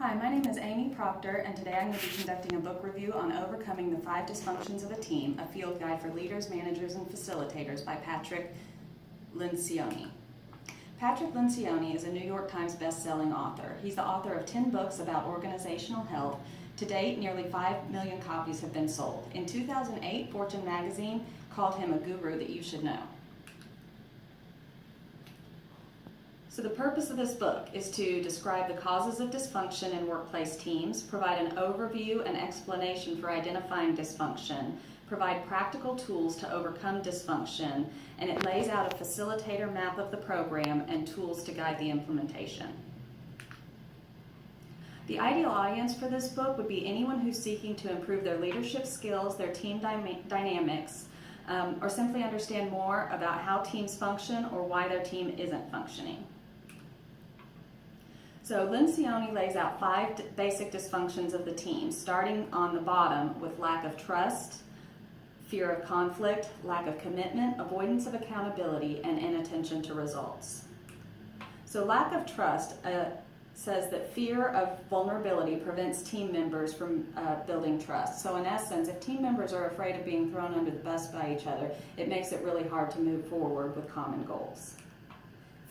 Hi, my name is Amy Proctor, and today I'm going to be conducting a book review on Overcoming the 5 Dysfunctions of a Team, a field guide for leaders, managers, and facilitators by Patrick Lencioni. Patrick Lencioni is a New York Times best-selling author. He's the author of 10 books about organizational health. To date, nearly 5 million copies have been sold. In 2008, Fortune magazine called him a guru that you should know. So the purpose of this book is to describe the causes of dysfunction in workplace teams, provide an overview and explanation for identifying dysfunction, provide practical tools to overcome dysfunction, and it lays out a facilitator map of the program and tools to guide the implementation. The ideal audience for this book would be anyone who's seeking to improve their leadership skills, their team dynamics, or simply understand more about how teams function or why their team isn't functioning. So Lencioni lays out 5 basic dysfunctions of the team, starting on the bottom with lack of trust, fear of conflict, lack of commitment, avoidance of accountability, and inattention to results. So lack of trust says that fear of vulnerability prevents team members from building trust. So in essence, if team members are afraid of being thrown under the bus by each other, it makes it really hard to move forward with common goals.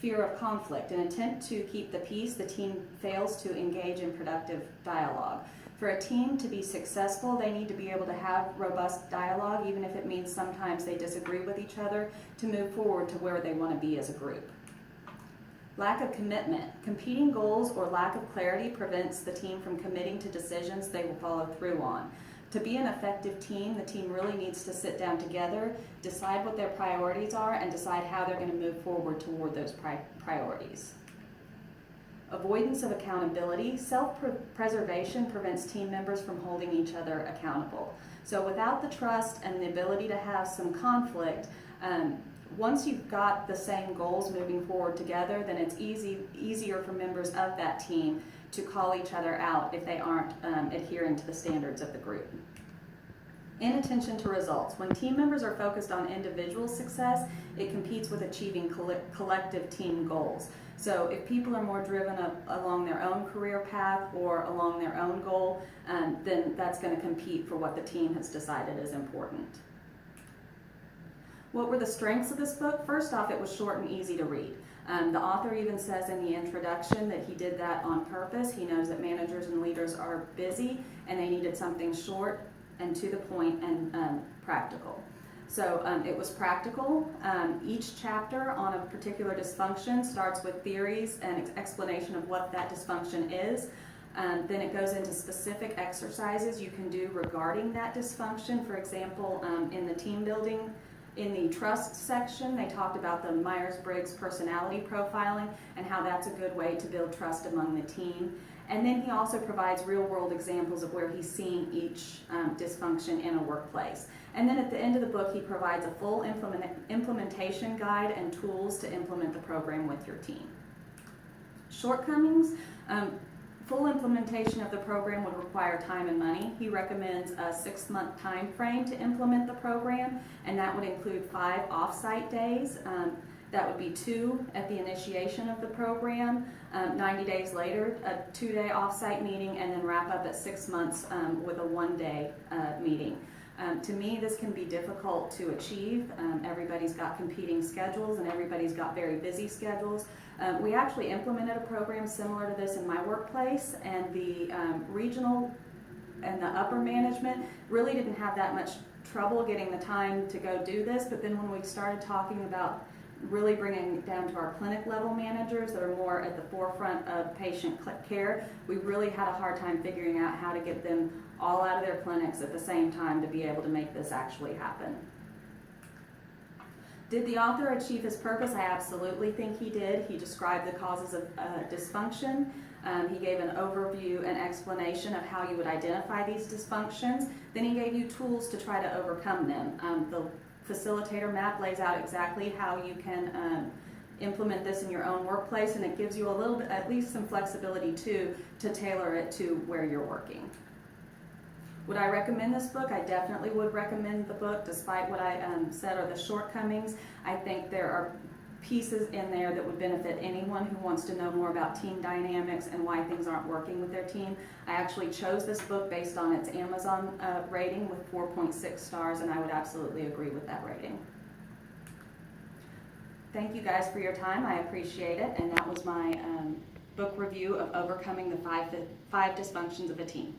Fear of conflict. In an attempt to keep the peace, the team fails to engage in productive dialogue. For a team to be successful, they need to be able to have robust dialogue, even if it means sometimes they disagree with each other, to move forward to where they want to be as a group. Lack of commitment. Competing goals or lack of clarity prevents the team from committing to decisions they will follow through on. To be an effective team, the team really needs to sit down together, decide what their priorities are, and decide how they're going to move forward toward those priorities. Avoidance of accountability. Self-preservation prevents team members from holding each other accountable. So without the trust and the ability to have some conflict, once you've got the same goals moving forward together, then it's easier for members of that team to call each other out if they aren't adhering to the standards of the group. Inattention to results. When team members are focused on individual success, it competes with achieving collective team goals. So if people are more driven along their own career path or along their own goal, then that's going to compete for what the team has decided is important. What were the strengths of this book? First off, it was short and easy to read. The author even says in the introduction that he did that on purpose. He knows that managers and leaders are busy and they needed something short and to the point and practical. So it was practical. Each chapter on a particular dysfunction starts with theories and explanation of what that dysfunction is. Then it goes into specific exercises you can do regarding that dysfunction. For example, in the team building, in the trust section, they talked about the Myers-Briggs personality profiling and how that's a good way to build trust among the team. And then he also provides real-world examples of where he's seeing each dysfunction in a workplace. And then at the end of the book, he provides a full implementation guide and tools to implement the program with your team. Shortcomings. Full implementation of the program would require time and money. He recommends a 6-month time frame to implement the program, and that would include 5 off-site days. That would be 2 at the initiation of the program, 90 days later, a 2-day off-site meeting, and then wrap up at 6 months with a 1-day meeting. To me, this can be difficult to achieve. Everybody's got competing schedules and everybody's got very busy schedules. We actually implemented a program similar to this in my workplace, and the regional and the upper management really didn't have that much trouble getting the time to go do this, but then when we started talking about really bringing it down to our clinic level managers that are more at the forefront of patient care, we really had a hard time figuring out how to get them all out of their clinics at the same time to be able to make this actually happen. Did the author achieve his purpose? I absolutely think he did. He described the causes of dysfunction. He gave an overview and explanation of how you would identify these dysfunctions. Then he gave you tools to try to overcome them. The facilitator map lays out exactly how you can implement this in your own workplace, and it gives you a little bit, at least some flexibility too, to tailor it to where you're working. Would I recommend this book? I definitely would recommend the book, despite what I said are the shortcomings. I think there are pieces in there that would benefit anyone who wants to know more about team dynamics and why things aren't working with their team. I actually chose this book based on its Amazon rating with 4.6 stars, and I would absolutely agree with that rating. Thank you guys for your time. I appreciate it, and that was my book review of Overcoming the Five Dysfunctions of a Team.